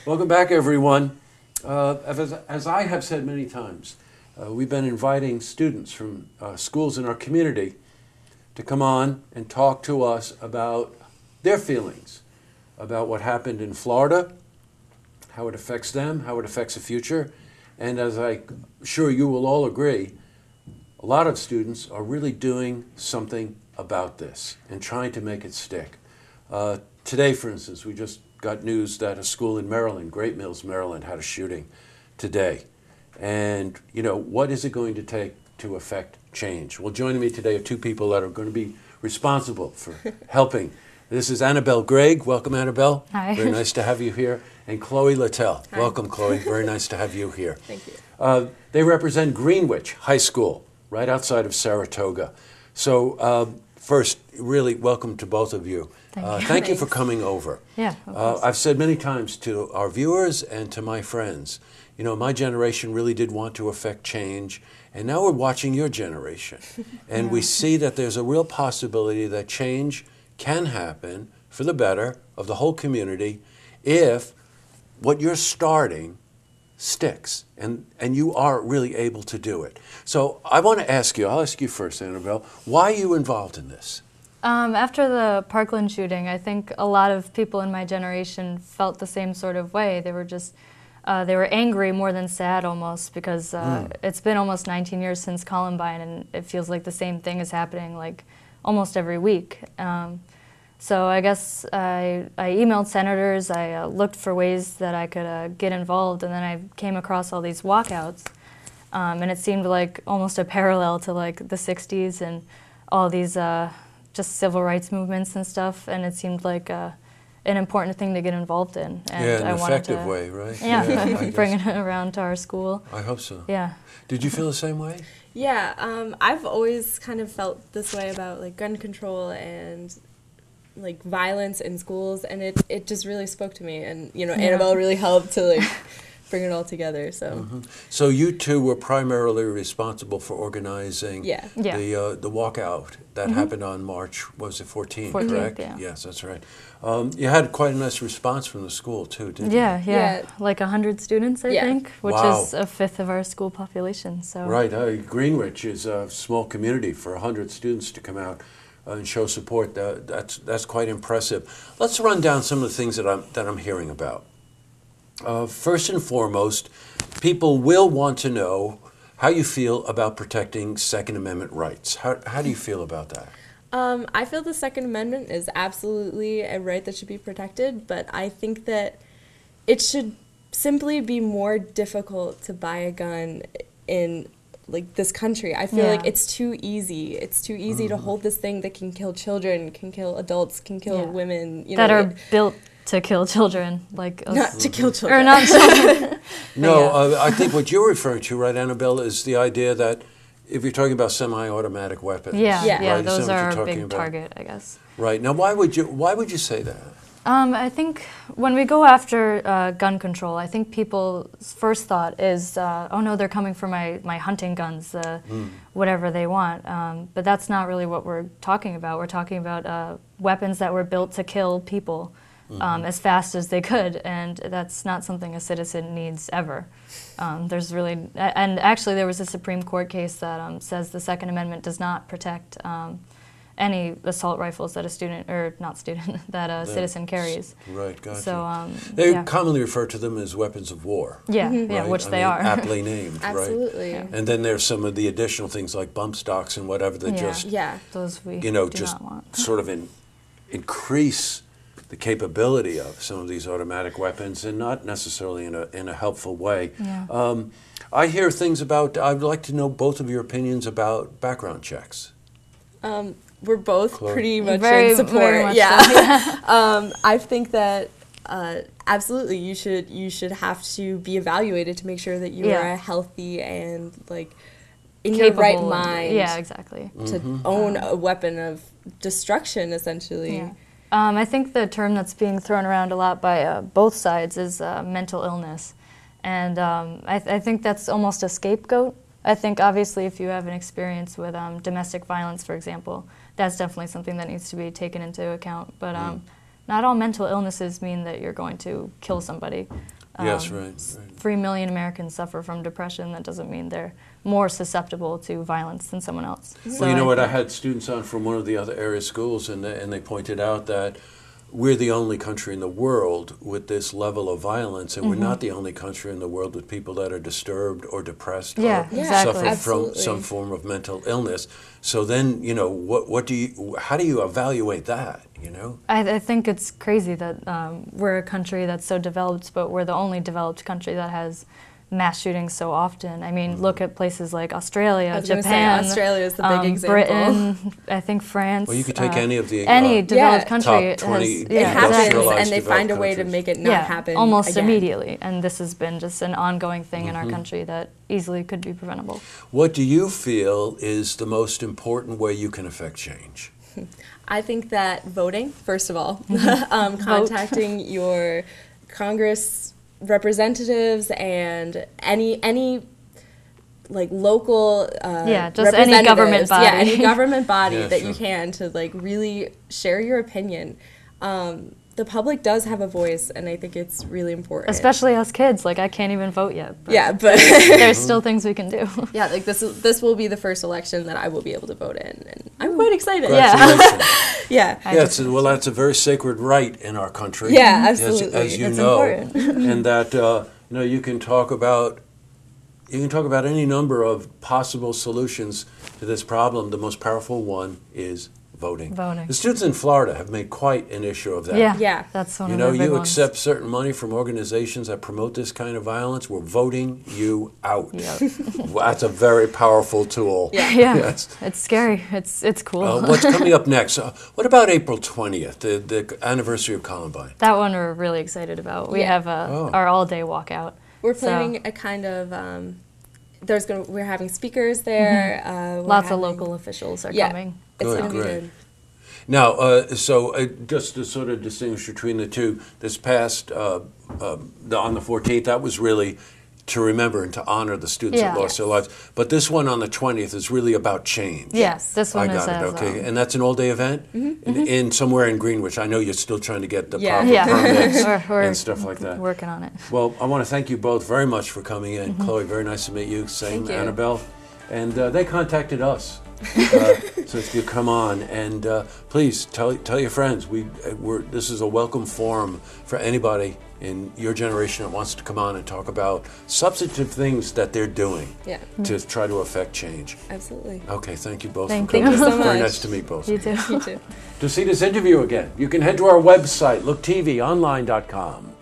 Welcome back, everyone. As I have said many times, we've been inviting students from schools in our community to come on and talk to us about their feelings about what happened in Florida, how it affects them, how it affects the future. And as I'm sure you will all agree, a lot of students are really doing something about this and trying to make it stick. Today, for instance, we just got news that a school in Maryland, Great Mills, Maryland, had a shooting today. And, you know, what is it going to take to affect change? Well, joining me today are two people that are going to be responsible for helping. This is Annabel Gregg. Welcome, Annabel. Hi. Very nice to have you here. And Chloe Littel. Hi. Welcome, Chloe. Very nice to have you here. Thank you. They represent Greenwich High School, right outside of Saratoga. So first, really welcome to both of you. Thank you for coming over. Yeah, of course. I've said many times to our viewers and to my friends, you know, my generation really did want to affect change, and now we're watching your generation. And we see that there's a real possibility that change can happen for the better of the whole community if what you're starting sticks, and you are really able to do it. So I want to ask you, I'll ask you first, Annabel, why are you involved in this? After the Parkland shooting, I think a lot of people in my generation felt the same sort of way. They were just, they were angry more than sad almost, because it's been almost 19 years since Columbine, and it feels like the same thing is happening like almost every week. So I guess I emailed senators, I looked for ways that I could get involved, and then I came across all these walkouts. And it seemed like almost a parallel to like the 60s and all these just civil rights movements and stuff, and it seemed like an important thing to get involved in. And yeah, in an effective way, right? Yeah, bring it around to our school. I hope so. Yeah. Did you feel the same way? Yeah, I've always kind of felt this way about like gun control and like violence in schools, and it just really spoke to me, and you know, Annabelle really helped to like bring it all together. So So you two were primarily responsible for organizing the walkout that happened on March, was it 14th, correct? Yeah. Yes, that's right. You had quite a nice response from the school too, didn't you? Yeah, like 100 students, I think, which Wow. is a fifth of our school population. So Right, Greenwich is a small community. For 100 students to come out and show support, that's quite impressive. Let's run down some of the things that I'm hearing about. First and foremost, people will want to know how you feel about protecting Second Amendment rights. How do you feel about that? I feel the Second Amendment is absolutely a right that should be protected, but I think that it should simply be more difficult to buy a gun in like this country. I feel like it's too easy. It's too easy to hold this thing that can kill children, can kill adults, can kill women. You know, that are built to kill children, like not to kill children. or not children. No, I think what you're referring to, right, Annabelle, is the idea that if you're talking about semi-automatic weapons, Yeah, right, those are a a big target, I guess. Right. Now, why would you say that? I think when we go after gun control, I think people's first thought is, oh no, they're coming for my hunting guns, whatever they want. But that's not really what we're talking about. We're talking about weapons that were built to kill people as fast as they could, and that's not something a citizen needs ever. There's really, and actually there was a Supreme Court case that says the Second Amendment does not protect any assault rifles that a student, or not student, that a citizen carries. Right, gotcha. So, they commonly refer to them as weapons of war. Yeah, right? which they are. are. Aptly named, Absolutely. right? And then there's some of the additional things like bump stocks and whatever that just, those we you know, do just not want. sort of increase the capability of some of these automatic weapons, and not necessarily in a helpful way. Yeah. I hear things about, I'd like to know both of your opinions about background checks. We're both Chloe. pretty much Very- in support. very much yeah. so. I think that absolutely you should have to be evaluated to make sure that you are healthy and like in Capable your right mind. Yeah, exactly. To own a weapon of destruction, essentially. Yeah. I think the term that's being thrown around a lot by both sides is mental illness. And I think that's almost a scapegoat. I think obviously if you have an experience with domestic violence, for example, that's definitely something that needs to be taken into account. But not all mental illnesses mean that you're going to kill somebody. Yes, right. 3 million Americans suffer from depression. That doesn't mean they're more susceptible to violence than someone else. Well, you know what? I had students on from one of the other area schools, and they pointed out that we're the only country in the world with this level of violence, and we're not the only country in the world with people that are disturbed or depressed or suffer from some form of mental illness. So then, you know, how do you evaluate that, you know? I think it's crazy that we're a country that's so developed, but we're the only developed country that has mass shootings so often. I mean, look at places like Australia, Japan, Australia is the big example. Britain, I think France. Well, you could take any of the developed country. top 20 it happens, and they find a way countries. to make it not happen almost again. immediately. And this has been just an ongoing thing in our country that easily could be preventable. What do you feel is the most important way you can affect change? I think that voting, first of all, contacting your Congress representatives and any like local just any government body. any government body that sure. you can to like really share your opinion. The public does have a voice, and I think it's really important. Especially us kids. Like, I can't even vote yet. But there's still things we can do. Yeah, like this will be the first election that I will be able to vote in, and I'm quite excited. Yeah, well, that's a very sacred right in our country. Yeah, absolutely. As you it's know, important. and that you know, you can talk about any number of possible solutions to this problem. The most powerful one is voting. The students in Florida have made quite an issue of that. Yeah. That's one You of know, the big you ones. accept certain money from organizations that promote this kind of violence, we're voting you out. Well, that's a very powerful tool. It's scary. It's cool. What's coming up next? What about April 20th, the anniversary of Columbine? That one we're really excited about. We have our all-day walkout. We're planning a kind of we're having speakers there. Lots of local officials are coming. It's going to be good. Now, just to sort of distinguish between the two, this past, on the 14th, that was really to remember and to honor the students that lost their lives. But this one on the 20th is really about change. Yes, this one is. I got it, okay. And that's an all-day event? In somewhere in Greenwich. I know you're still trying to get the proper permits and stuff like that. Working on it. Well, I want to thank you both very much for coming in. Chloe, very nice to meet you. Same, Annabel. And they contacted us. So if you come on, and please tell your friends. This is a welcome forum for anybody in your generation that wants to come on and talk about substantive things that they're doing to try to affect change. Absolutely. Okay, thank you both Thank for coming. you so Very much. nice to meet both. You too. You too. To see this interview again, you can head to our website, looktvonline.com.